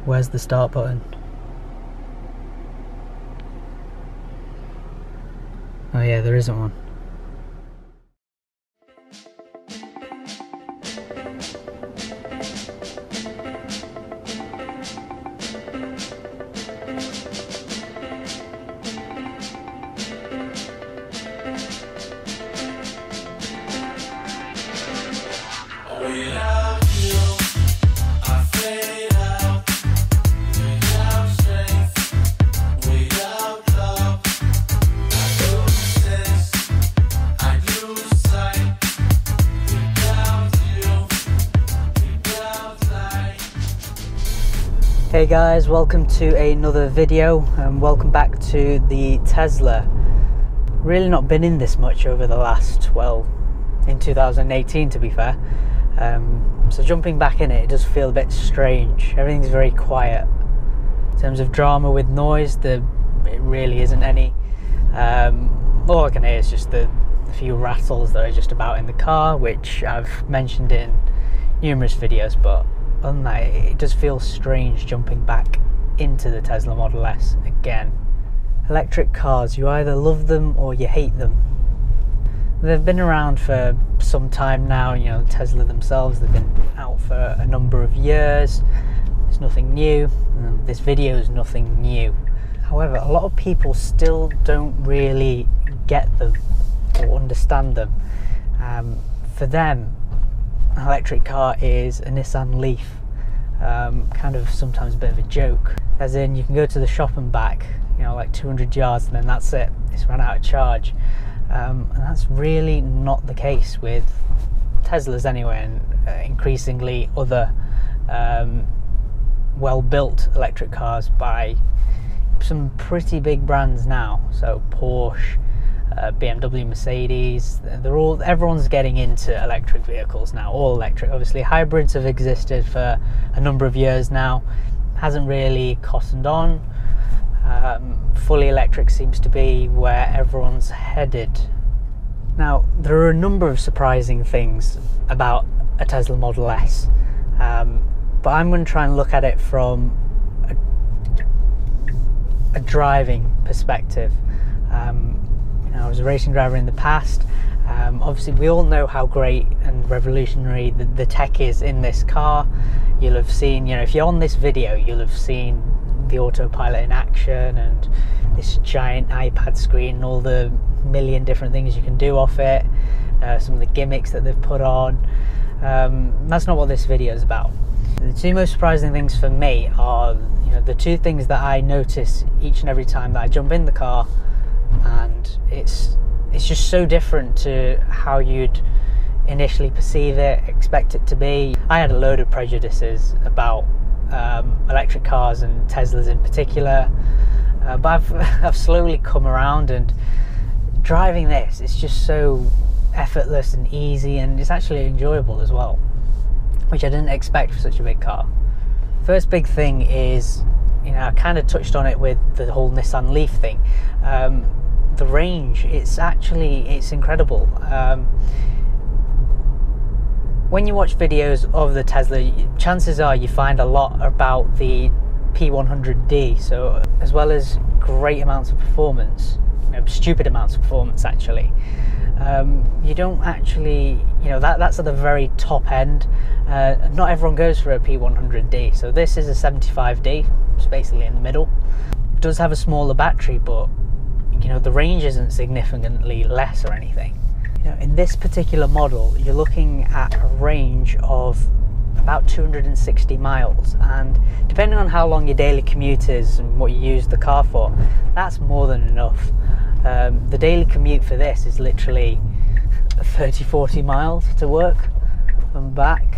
Where's the start button? Oh yeah, there isn't one. Hey guys, welcome to another video and welcome back to the Tesla. Really not been in this much over the last, well, in 2018 to be fair. So jumping back in it does feel a bit strange. Everything's very quiet. In terms of drama with noise, it really isn't any. All I can hear is just the few rattles that are just about in the car, which I've mentioned in numerous videos, but other than that, it does feel strange jumping back into the Tesla Model S again. Electric cars, you either love them or you hate them. They've been around for some time now, you know, Tesla themselves, they've been out for a number of years. It's nothing new, this video is nothing new. However, a lot of people still don't really get them or understand them. For them, an electric car is a Nissan Leaf, kind of sometimes a bit of a joke, as in you can go to the shop and back, you know, like 200 yards and then that's it, it's run out of charge. And that's really not the case with Teslas anyway, and increasingly other well-built electric cars by some pretty big brands now. So Porsche, BMW, Mercedes, everyone's getting into electric vehicles now, all electric. Obviously hybrids have existed for a number of years now, hasn't really cottoned on. Fully electric seems to be where everyone's headed. Now there are a number of surprising things about a Tesla Model S, but I'm going to try and look at it from a driving perspective. I was a racing driver in the past. Obviously we all know how great and revolutionary the tech is in this car. You'll have seen, you know, if you're on this video, you'll have seen the autopilot in action and this giant iPad screen and all the million different things you can do off it, some of the gimmicks that they've put on. That's not what this video is about. The two most surprising things for me are, you know, the two things that I notice each and every time that I jump in the car, and it's just so different to how you'd initially perceive it, expect it to be. I had a load of prejudices about electric cars and Teslas in particular, but I've slowly come around, and driving this, it's just so effortless and easy, and it's actually enjoyable as well, which I didn't expect for such a big car. First big thing is, you know, I kind of touched on it with the whole Nissan Leaf thing. The range, it's incredible. When you watch videos of the Tesla, chances are you find a lot about the P100D, so as well as great amounts of performance, you know, stupid amounts of performance actually, you don't actually, you know, that's at the very top end. Not everyone goes for a P100D, so this is a 75D, it's basically in the middle. It does have a smaller battery, but you know, the range isn't significantly less or anything. You know, in this particular model, you're looking at a range of about 260 miles, and depending on how long your daily commute is and what you use the car for, that's more than enough. The daily commute for this is literally 30-40 miles to work and back,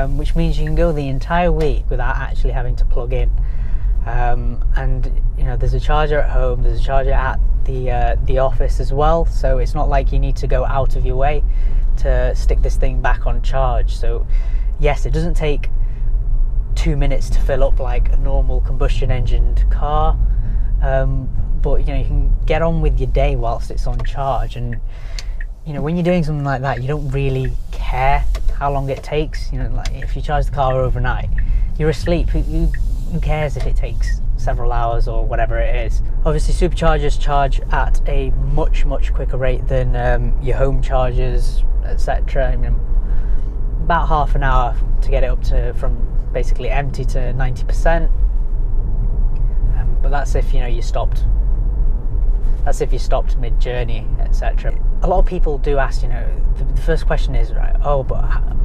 which means you can go the entire week without actually having to plug in. And you know, there's a charger at home, there's a charger at the office as well, so it's not like you need to go out of your way to stick this thing back on charge. So yes, it doesn't take 2 minutes to fill up like a normal combustion engined car, but you know, you can get on with your day whilst it's on charge. And you know, when you're doing something like that, you don't really care how long it takes. You know, like if you charge the car overnight, you're asleep, you who cares if it takes several hours or whatever it is. Obviously superchargers charge at a much quicker rate than your home chargers, etc. I mean, about half an hour to get it up to from basically empty to 90%, but that's if you stopped. That's if you stopped mid-journey, etc. A lot of people do ask, the first question is, right, oh, but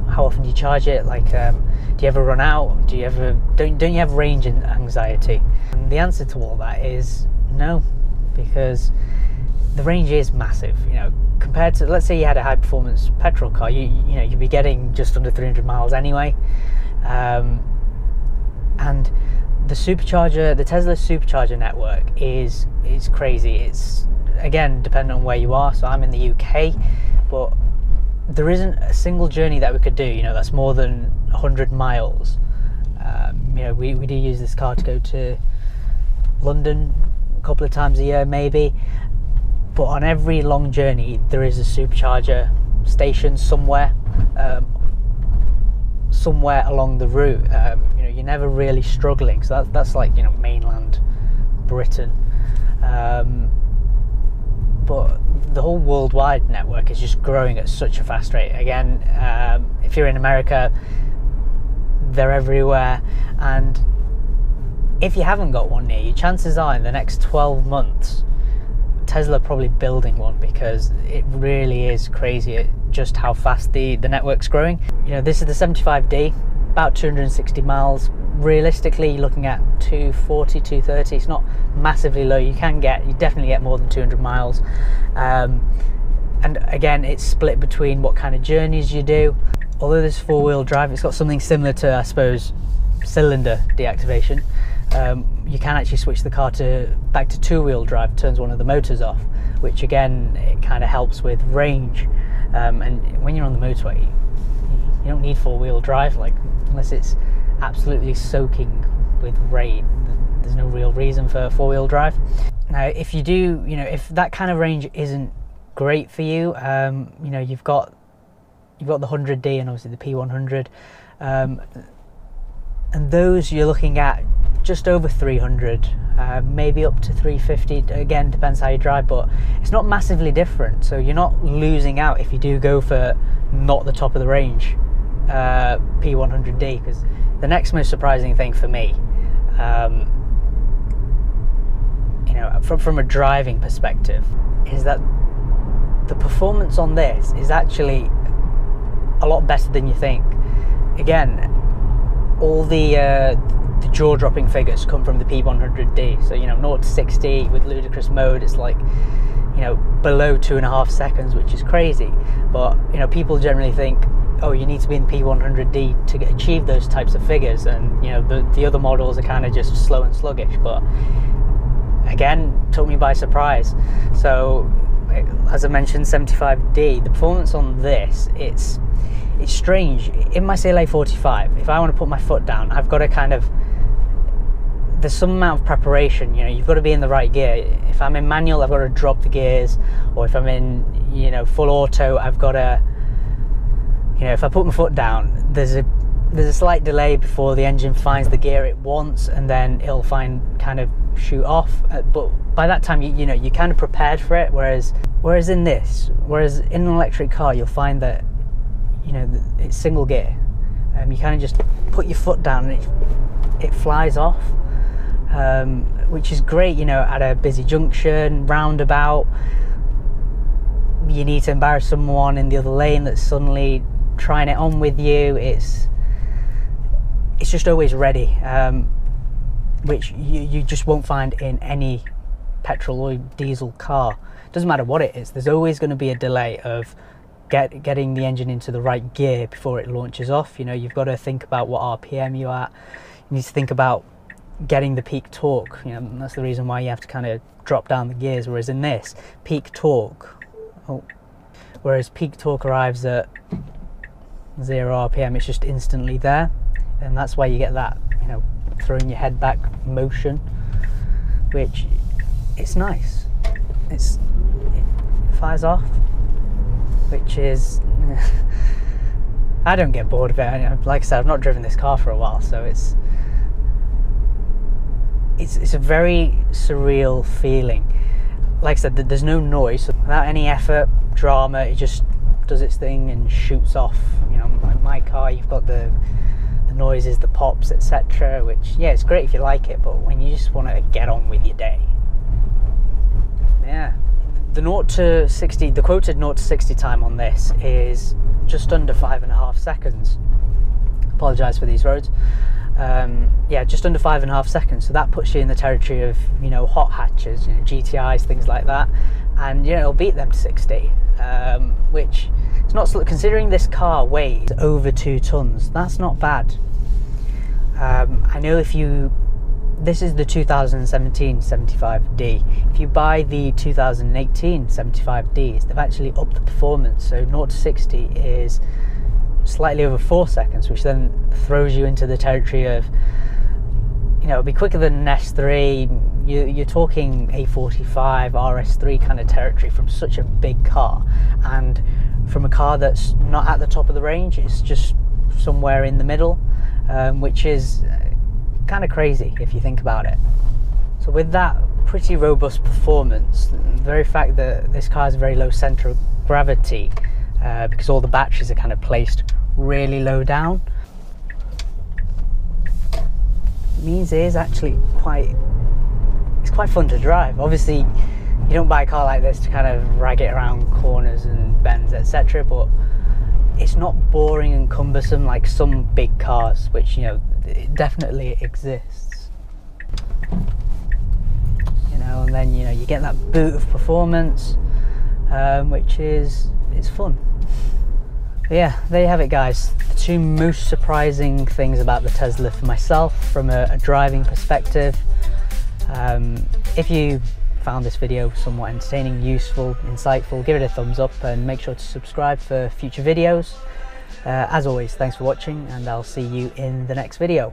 how often do you charge it? Like, do you ever run out? Don't you have range anxiety? And the answer to all that is no, because the range is massive. Compared to, let's say you had a high-performance petrol car, you'd be getting just under 300 miles anyway, and the Tesla supercharger network is crazy. It's, again, dependent on where you are. So I'm in the UK, but there isn't a single journey that we could do, that's more than 100 miles. We do use this car to go to London a couple of times a year maybe, but on every long journey there is a supercharger station somewhere along the route. You're never really struggling. So that's like mainland Britain, but the whole worldwide network is just growing at such a fast rate. Again, if you're in America, they're everywhere, and if you haven't got one near you, chances are in the next 12 months Tesla are probably building one, because it really is crazy just how fast the network's growing. This is the 75D, about 260 miles. Realistically, you're looking at 240, 230. It's not massively low. You definitely get more than 200 miles. And again, it's split between what kind of journeys you do. Although this four-wheel drive, it's got something similar to, I suppose, cylinder deactivation. You can actually switch the car back to two-wheel drive, turns one of the motors off, which again, it kind of helps with range. And when you're on the motorway, you don't need four-wheel drive, unless it's absolutely soaking with rain. There's no real reason for four-wheel drive. Now, if you do, if that kind of range isn't great for you, you've got the 100D and obviously the P100, and those you're looking at just over 300, maybe up to 350. Again, depends how you drive, but it's not massively different. So you're not losing out if you do go for not the top of the range P100D. Because the next most surprising thing for me, from a driving perspective, is that the performance on this is actually a lot better than you think. Again, all the jaw-dropping figures come from the P100D. So 0 to 60 with ludicrous mode, it's like below 2.5 seconds, which is crazy. But people generally think, oh, you need to be in the P100D to achieve those types of figures, and the other models are kind of just slow and sluggish. But again, took me by surprise. So as I mentioned, 75D, the performance on this, it's strange. In my CLA 45, if I want to put my foot down, I've got to there's some amount of preparation. You've got to be in the right gear. If I'm in manual, I've got to drop the gears, or if I'm in full auto, I've got to if I put my foot down, there's a slight delay before the engine finds the gear it wants, and then it'll kind of shoot off. But by that time, you're kind of prepared for it. Whereas in an electric car, you'll find that it's single gear. You kind of just put your foot down and it flies off, which is great. At a busy junction, roundabout, you need to embarrass someone in the other lane that's suddenly trying it on with you. It's just always ready, which you just won't find in any petrol or diesel car. Doesn't matter what it is, there's always going to be a delay of getting the engine into the right gear before it launches off. You've got to think about what RPM you're at. You need to think about getting the peak torque. That's the reason why you have to kind of drop down the gears. Whereas in this, peak torque arrives at 0 RPM. It's just instantly there, and that's why you get that throwing your head back motion, which it's nice. It fires off, which is I don't get bored of it. Like I said, I've not driven this car for a while, so it's a very surreal feeling. Like I said, there's no noise, so without any effort, drama, it just does its thing and shoots off. You know, my car, you've got the noises, the pops, etc., which, yeah, it's great if you like it, but when you just want to get on with your day. Yeah, the 0 to 60, the quoted 0 to 60 time on this is just under 5.5 seconds. Apologise for these roads. Yeah, just under 5.5 seconds. So that puts you in the territory of, you know, hot hatches, you know, GTIs, things like that, and you know, it'll beat them to 60, which is not, considering this car weighs over 2 tons. That's not bad. I know this is the 2017 75D. If you buy the 2018 75Ds, they've actually upped the performance. So 0 to 60 is slightly over 4 seconds, which then throws you into the territory of, you know, it'll be quicker than an S3. You're talking A45, RS3 kind of territory from such a big car, and from a car that's not at the top of the range, it's just somewhere in the middle, which is kind of crazy if you think about it. So with that pretty robust performance, the very fact that this car has a very low center of gravity, because all the batteries are kind of placed really low down, means it is actually quite fun to drive. Obviously, you don't buy a car like this to kind of rag it around corners and bends, etc., but it's not boring and cumbersome like some big cars, which, you know, it definitely exists. You know, and then, you know, you get that boot of performance, which is, it's fun. But yeah, there you have it, guys. The 2 most surprising things about the Tesla for myself from a driving perspective. If you found this video somewhat entertaining, useful, insightful, give it a thumbs up and make sure to subscribe for future videos. As always, thanks for watching, and I'll see you in the next video.